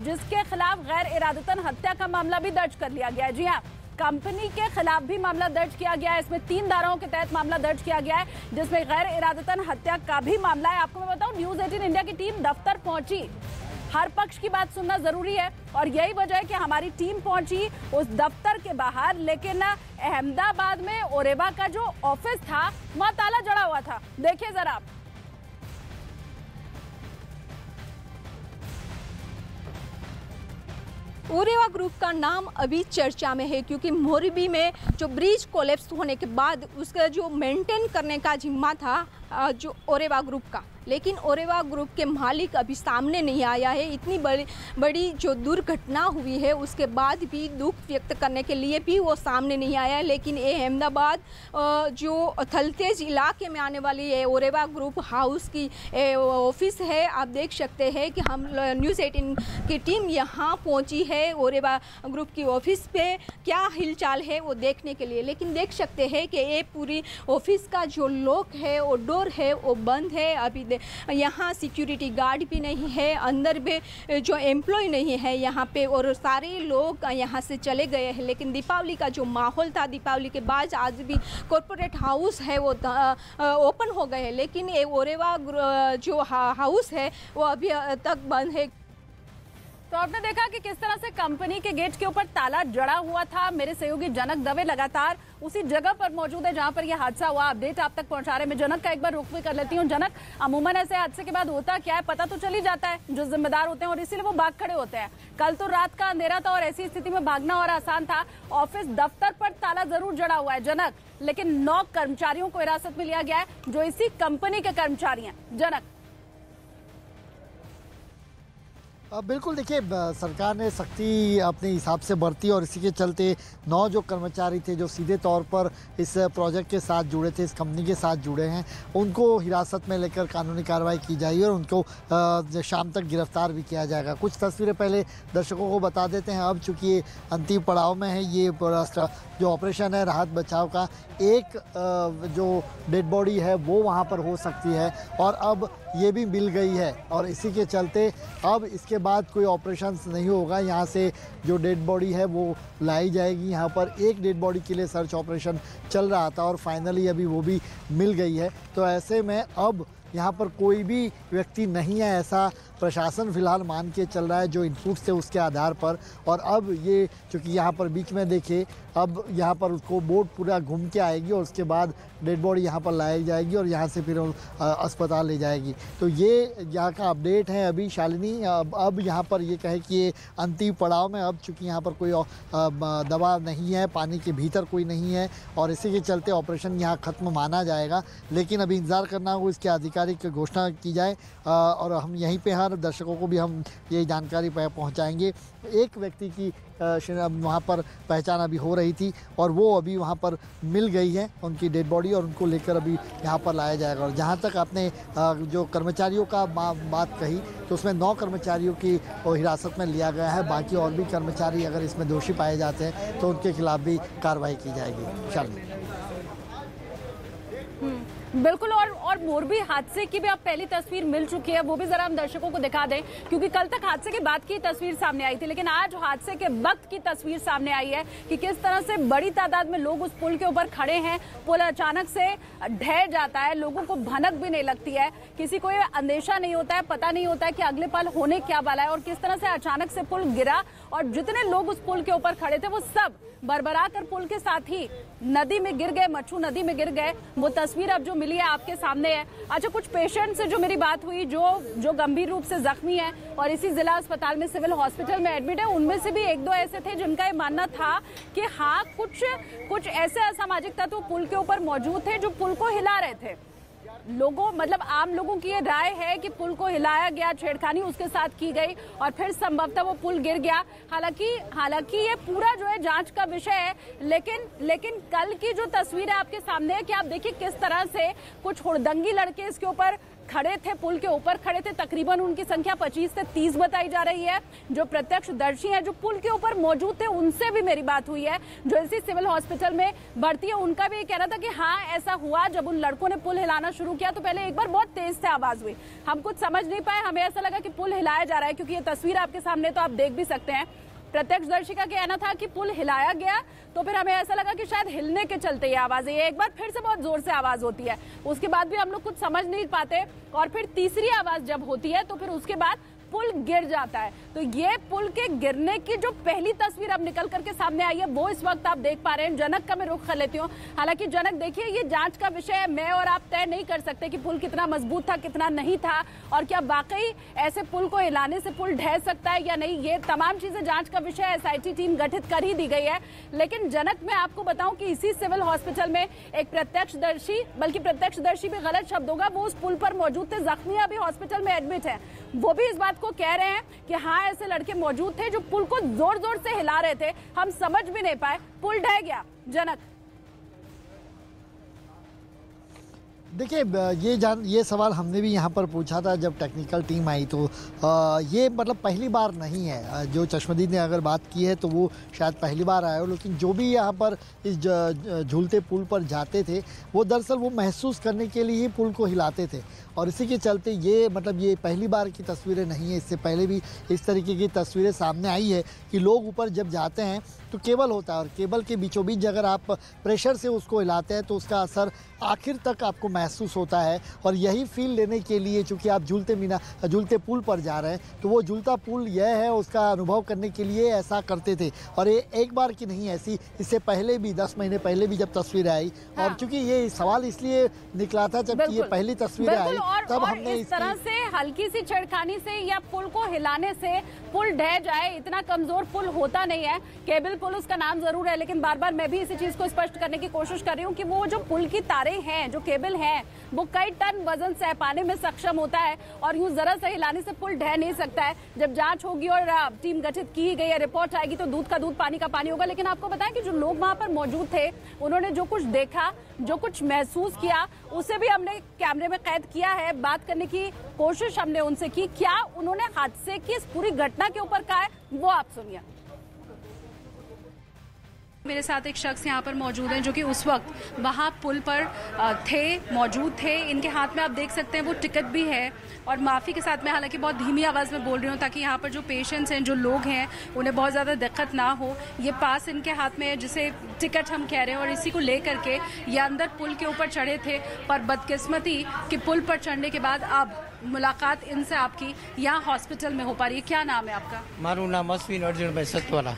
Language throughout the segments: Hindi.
जिसके खिलाफ गैर इरादतन हत्या का मामला भी दर्ज कर लिया गया है। जी हाँ, कंपनी के खिलाफ भी मामला दर्ज किया गया है। इसमें 3 धाराओं के तहत मामला दर्ज किया गया है, जिसमें गैर इरादतन हत्या का भी मामला है। आपको मैं बताऊं, न्यूज़ 18 इंडिया की टीम दफ्तर पहुंची। हर पक्ष की बात सुनना जरूरी है और यही वजह है कि हमारी टीम पहुंची उस दफ्तर के बाहर। लेकिन अहमदाबाद में ओरेवा का जो ऑफिस था वहां ताला जड़ा हुआ था। देखिए जरा आप। ओरेवा ग्रुप का नाम अभी चर्चा में है, क्योंकि मोरबी में जो ब्रिज कोलैप्स होने के बाद उसका जो मेंटेन करने का जिम्मा था जो ओरेवा ग्रुप का, लेकिन ओरेवा ग्रुप के मालिक अभी सामने नहीं आया है। इतनी बड़ी जो दुर्घटना हुई है उसके बाद भी दुख व्यक्त करने के लिए भी वो सामने नहीं आया। लेकिन ये अहमदाबाद जो थलतेज इलाके में आने वाली है ओरेवा ग्रुप हाउस की ऑफिस है। आप देख सकते हैं कि हम न्यूज़ 18 की टीम यहाँ पहुँची है ओरेवा ग्रुप की ऑफिस पे क्या हिलचाल है वो देखने के लिए। लेकिन देख सकते हैं कि ये पूरी ऑफिस का जो लॉक है वो डोर है वो बंद है। अभी यहाँ सिक्योरिटी गार्ड भी नहीं है, अंदर भी जो एम्प्लॉय नहीं है यहाँ पे, और सारे लोग यहाँ से चले गए हैं। लेकिन दीपावली का जो माहौल था, दीपावली के बाद आज भी कॉरपोरेट हाउस है वो ओपन हो गए हैं, लेकिन ये ओरेवा जो हाउस है वो अभी तक बंद है। तो आपने देखा कि किस तरह से कंपनी के गेट के ऊपर ताला जड़ा हुआ था। मेरे सहयोगी जनक दवे लगातार उसी जगह पर मौजूद है जहां पर यह हादसा हुआ। अपडेट आप तक पहुंचा रहे। मैं जनक का एक बार रुख भी कर लेती हूं। जनक, अमूमन ऐसे हादसे के बाद होता क्या है, पता तो चल ही जाता है जो जिम्मेदार होते हैं और इसीलिए वो भाग खड़े होते हैं। कल तो रात का अंधेरा था और ऐसी स्थिति में भागना और आसान था। ऑफिस दफ्तर पर ताला जरूर जड़ा हुआ है जनक, लेकिन 9 कर्मचारियों को हिरासत में लिया गया है जो इसी कंपनी के कर्मचारी हैं। जनक, बिल्कुल, देखिए सरकार ने सख्ती अपने हिसाब से बरती और इसी के चलते 9 जो कर्मचारी थे जो सीधे तौर पर इस प्रोजेक्ट के साथ जुड़े थे, इस कंपनी के साथ जुड़े हैं, उनको हिरासत में लेकर कानूनी कार्रवाई की जाएगी और उनको शाम तक गिरफ्तार भी किया जाएगा। कुछ तस्वीरें पहले दर्शकों को बता देते हैं। अब चूँकि ये अंतिम पड़ाव में है, ये जो ऑपरेशन है राहत बचाव का, एक जो डेड बॉडी है वो वहाँ पर हो सकती है और अब ये भी मिल गई है और इसी के चलते अब इसके बाद कोई ऑपरेशन नहीं होगा। यहाँ से जो डेड बॉडी है वो लाई जाएगी। यहाँ पर एक डेड बॉडी के लिए सर्च ऑपरेशन चल रहा था और फाइनली अभी वो भी मिल गई है। तो ऐसे में अब यहाँ पर कोई भी व्यक्ति नहीं है, ऐसा प्रशासन फिलहाल मान के चल रहा है जो इनपुट्स थे उसके आधार पर। और अब ये चूँकि यहाँ पर बीच में देखिए, अब यहाँ पर उसको बोट पूरा घूम के आएगी और उसके बाद डेड बॉडी यहाँ पर लाई जाएगी और यहाँ से फिर अस्पताल ले जाएगी। तो ये यहाँ का अपडेट है अभी शालिनी। अब यहाँ पर ये कहे कि ये अंतिम पड़ाव में, अब चूँकि यहाँ पर कोई दवा नहीं है, पानी के भीतर कोई नहीं है और इसी के चलते ऑपरेशन यहाँ ख़त्म माना जाएगा। लेकिन अभी इंतज़ार करना होगा इसकी आधिकारिक घोषणा की जाए और हम यहीं पे हर दर्शकों को भी हम ये जानकारी पहुँचाएँगे। एक व्यक्ति की वहाँ पर पहचान अभी हो रही थी और वो अभी वहाँ पर मिल गई है उनकी डेड बॉडी और उनको लेकर अभी यहाँ पर लाया जाएगा। और जहाँ तक आपने जो कर्मचारियों का बात कही तो उसमें 9 कर्मचारियों की हिरासत में लिया गया है। बाकी और भी कर्मचारी अगर इसमें दोषी पाए जाते हैं तो उनके खिलाफ भी कार्रवाई की जाएगी। शालिनी, बिल्कुल। और मोरबी हादसे की भी अब पहली तस्वीर मिल चुकी है, वो भी जरा हम दर्शकों को दिखा दें, क्योंकि कल तक हादसे के बाद की तस्वीर सामने आई थी, लेकिन आज हादसे के वक्त की तस्वीर सामने आई है कि किस तरह से बड़ी तादाद में लोग उस पुल के ऊपर खड़े हैं। पुल अचानक से ढह जाता है, लोगों को भनक भी नहीं लगती है, किसी को ये अंदेशा नहीं होता है, पता नहीं होता है कि अगले पल होने क्या वाला है और किस तरह से अचानक से पुल गिरा और जितने लोग उस पुल के ऊपर खड़े थे वो सब बरबरा कर पुल के साथ ही नदी में गिर गए, मच्छू नदी में गिर गए। वो तस्वीर अब जो मिली है आपके सामने है। अच्छा, कुछ पेशेंट से जो मेरी बात हुई जो गंभीर रूप से जख्मी है और इसी जिला अस्पताल में सिविल हॉस्पिटल में एडमिट है, उनमें से भी 1-2 ऐसे थे जिनका ये मानना था कि हाँ कुछ ऐसे असामाजिक तत्व पुल के ऊपर मौजूद थे जो पुल को हिला रहे थे। लोगों मतलब आम लोगों की ये राय है कि पुल को हिलाया गया, छेड़खानी उसके साथ की गई और फिर संभवतः वो पुल गिर गया। हालांकि ये पूरा जो है जांच का विषय है, लेकिन कल की जो तस्वीर है आपके सामने है कि आप देखिए किस तरह से कुछ हुड़दंगी लड़के इसके ऊपर खड़े थे, पुल के ऊपर खड़े थे, तकरीबन उनकी संख्या 25 से 30 बताई जा रही है। जो प्रत्यक्षदर्शी हैं, जो पुल के ऊपर मौजूद थे, उनसे भी मेरी बात हुई है, जो इसी सिविल हॉस्पिटल में भर्ती है, उनका भी ये कहना था कि हाँ ऐसा हुआ। जब उन लड़कों ने पुल हिलाना शुरू किया तो पहले एक बार बहुत तेज से आवाज हुई, हम कुछ समझ नहीं पाए, हमें ऐसा लगा कि पुल हिलाया जा रहा है, क्योंकि ये तस्वीर आपके सामने तो आप देख भी सकते हैं। प्रत्यक्षदर्शी का कहना था कि पुल हिलाया गया तो फिर हमें ऐसा लगा कि शायद हिलने के चलते ये आवाज है, एक बार फिर से बहुत जोर से आवाज होती है, उसके बाद भी हम लोग कुछ समझ नहीं पाते, और फिर तीसरी आवाज जब होती है तो फिर उसके बाद पुल गिर जाता है। तो ये पुल के गिरने की जो पहली तस्वीर अब निकल करके सामने आई है वो इस वक्त आप देख पा रहे हैं। जनक का मैं रुख कर लेती हूँ। हालांकि जनक देखिए, ये जांच का विषय है, मैं और आप तय नहीं कर सकते कि पुल कितना मजबूत था, कितना नहीं था, और क्या वाकई ऐसे पुल को हिलाने से पुल ढह सकता है या नहीं, ये तमाम चीजें जांच का विषय है। SIT टीम गठित कर ही दी गई है। लेकिन जनक, मैं आपको बताऊं कि इसी सिविल हॉस्पिटल में एक प्रत्यक्षदर्शी, बल्कि प्रत्यक्षदर्शी भी गलत शब्द होगा, वो उस पुल पर मौजूद थे, जख्मी अभी हॉस्पिटल में एडमिट है, वो भी इस बात को कह रहे हैं कि हाँ ऐसे लड़के मौजूद थे जो पुल को जोर जोर से हिला रहे थे, हम समझ भी नहीं पाए, पुल ढह गया। जनक, देखिए, ये सवाल हमने भी यहाँ पर पूछा था जब टेक्निकल टीम आई, तो ये मतलब पहली बार नहीं है। जो चश्मदीद ने अगर बात की है तो वो शायद पहली बार आया हो, लेकिन जो भी यहाँ पर इस झूलते पुल पर जाते थे वो दरअसल वो महसूस करने के लिए ही पुल को हिलाते थे, और इसी के चलते ये पहली बार की तस्वीरें नहीं है। इससे पहले भी इस तरीके की तस्वीरें सामने आई है कि लोग ऊपर जब जाते हैं तो केबल होता है, और केबल के बीचों बीच अगर आप प्रेशर से उसको हिलाते हैं तो उसका असर आखिर तक आपको महसूस होता है। और यही फील लेने के लिए, चूँकि आप झूलते पुल पर जा रहे हैं, तो वो झूलता पुल यह है, उसका अनुभव करने के लिए ऐसा करते थे। और ये एक बार की नहीं, ऐसी इससे पहले भी 10 महीने पहले भी जब तस्वीरें आई, और चूँकि ये सवाल इसलिए निकला था जबकि ये पहली तस्वीरें आई, तब हमने इस तरह से हल्की सी छेड़खानी से या पुल को हिलाने से पुल ढह जाए, इतना कमजोर पुल होता नहीं है। केबल पुल उसका नाम जरूर है, लेकिन बार बार मैं भी इसी चीज को स्पष्ट करने की कोशिश कर रही हूँ कि वो जो पुल की तारें हैं, जो केबल है, वो कई टन वजन सह पाने में सक्षम होता है, और यूं जरा सा हिलाने से पुल ढह नहीं सकता है। जब जांच होगी और टीम गठित की गई है, रिपोर्ट आएगी, तो दूध का दूध, पानी का पानी होगा। लेकिन आपको बताएं कि जो लोग वहां पर मौजूद थे, उन्होंने जो कुछ देखा, जो कुछ महसूस किया, उसे भी हमने कैमरे में कैद किया है। बात करने की कोशिश हमने उनसे की, क्या उन्होंने हादसे की इस पूरी घटना के ऊपर कहा है, वो आप सुनिए। मेरे साथ एक शख्स यहाँ पर मौजूद हैं जो कि उस वक्त वहाँ पुल पर मौजूद थे। इनके हाथ में आप देख सकते हैं वो टिकट भी है, और माफ़ी के साथ में हालांकि बहुत धीमी आवाज़ में बोल रही हूँ ताकि यहाँ पर जो पेशेंट्स हैं, जो लोग हैं, उन्हें बहुत ज़्यादा दिक्कत ना हो। ये पास इनके हाथ में है जिसे टिकट हम कह रहे हैं, और इसी को ले करके ये अंदर पुल के ऊपर चढ़े थे। पर बदकिस्मती कि पुल पर चढ़ने के बाद अब मुलाकात इनसे आपकी यहाँ हॉस्पिटल में हो पा रही है। क्या नाम है आपका? मारू नाम अश्विन अर्जुन भाई सतवाला।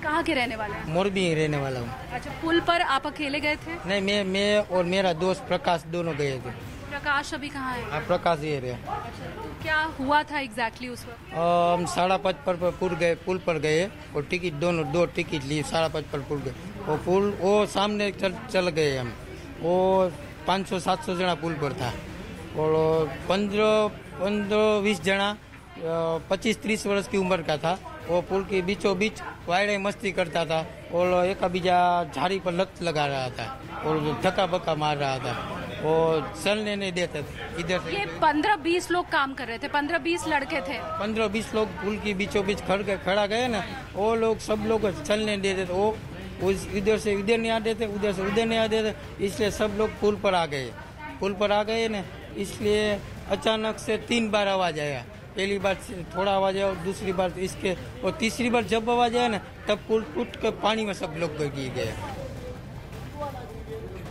कहाँ के रहने वाले हैं? मोरबी रहने वाला हूँ। अच्छा, पुल पर आप अकेले गए थे? नहीं, मैं और मेरा दोस्त प्रकाश दोनों गए थे। प्रकाश अभी कहाँ है? प्रकाश ये रहे। अच्छा, तो क्या हुआ था एग्जैक्टली उस वक्त? हम 5:30 पर पुल पर गए, और टिकट दो टिकट ली, 5:30 पर पुल गए। वो पुल वो सामने चल गए हम। वो 500-700 जना पुल पर था, और 15-20 जना 25-30 वर्ष की उम्र का था। वो पुल के बीचों बीच वायड़े मस्ती करता था, और एक बीजा झाड़ी पर लत लगा रहा था, और धक्का बक्का मार रहा था, वो चलने नहीं देते थे इधर से। ये 15-20 लोग काम कर रहे थे, 15-20 लड़के थे। 15-20 लोग पुल के बीचों बीच खड़ा गए ना, वो लोग सब लोग चलने देते थे। वो इधर से इधर नहीं आते थे, उधर से उधर नहीं आते थे, इसलिए सब लोग पुल पर आ गए ना, इसलिए अचानक से 3 बार आवाज आया। पहली बार थोड़ा आवाज आया, और दूसरी बार इसके, और तीसरी बार जब आवाज आया ना, तब पुल टूट कर पानी में सब लोग गिर गए।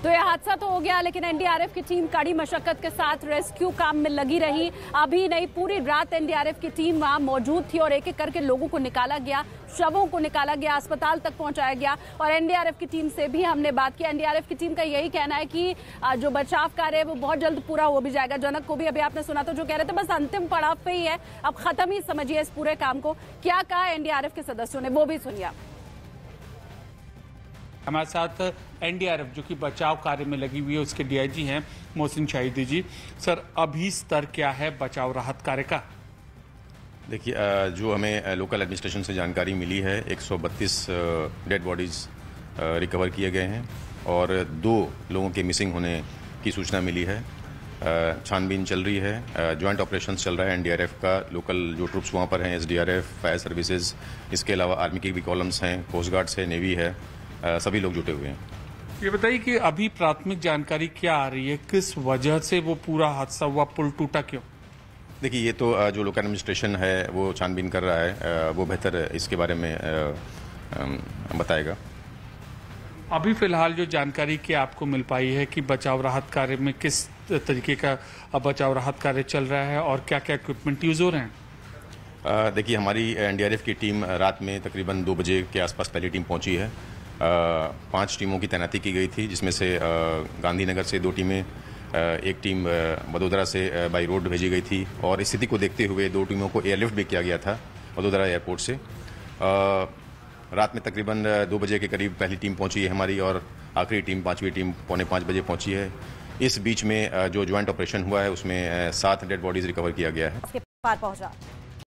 तो यह हादसा तो हो गया, लेकिन एनडीआरएफ की टीम कड़ी मशक्कत के साथ रेस्क्यू काम में लगी रही। अभी नहीं, पूरी रात एनडीआरएफ की टीम वहां मौजूद थी, और एक एक करके लोगों को निकाला गया, शवों को निकाला गया, अस्पताल तक पहुंचाया गया। और एनडीआरएफ की टीम से भी हमने बात की। एनडीआरएफ की टीम का यही कहना है कि जो बचाव कार्य है वो बहुत जल्द पूरा हो भी जाएगा। जनक को भी अभी आपने सुना, तो जो कह रहे थे बस अंतिम पड़ाव पे ही है, अब खत्म ही समझिए इस पूरे काम को। क्या कहा एनडीआरएफ के सदस्यों ने, वो भी सुनिए। हमारे साथ एनडीआरएफ जो कि बचाव कार्य में लगी हुई है, उसके डीआईजी हैं मोहसिन शाहिदी जी। सर, अभी स्तर क्या है बचाव राहत कार्य का? देखिए, जो हमें लोकल एडमिनिस्ट्रेशन से जानकारी मिली है, 132 डेड बॉडीज़ रिकवर किए गए हैं, और 2 लोगों के मिसिंग होने की सूचना मिली है। छानबीन चल रही है, ज्वाइंट ऑपरेशंस चल रहा है एनडीआरएफ का, लोकल जो ट्रुप्स वहाँ पर हैं, एसडीआरएफ, फायर सर्विसेज, इसके अलावा आर्मी के भी कॉलम्स हैं, कोस्ट गार्ड्स है, नेवी है, सभी लोग जुटे हुए हैं। ये बताइए कि अभी प्राथमिक जानकारी क्या आ रही है, किस वजह से वो पूरा हादसा हुआ, पुल टूटा क्यों? देखिए, ये तो जो लोकल एडमिनिस्ट्रेशन है वो छानबीन कर रहा है, वो बेहतर इसके बारे में बताएगा। अभी फिलहाल जो जानकारी क्या आपको मिल पाई है कि बचाव राहत कार्य में किस तरीके का बचाव राहत कार्य चल रहा है और क्या क्या इक्विपमेंट यूज हो रहे हैं? देखिए, हमारी एनडीआरएफ की टीम रात में तकरीबन 2 बजे के आसपास पहली टीम पहुंची है। 5 टीमों की तैनाती की गई थी, जिसमें से गांधीनगर से 2 टीमें, एक टीम वडोदरा से बाई रोड भेजी गई थी और स्थिति को देखते हुए 2 टीमों को एयरलिफ्ट भी किया गया था वडोदरा एयरपोर्ट से। रात में तकरीबन 2 बजे के करीब पहली टीम पहुंची है हमारी और आखिरी टीम 5वीं टीम 4:45 बजे पहुंची है। इस बीच में जो ज्वाइंट ऑपरेशन हुआ है उसमें 7 डेड बॉडीज रिकवर किया गया है।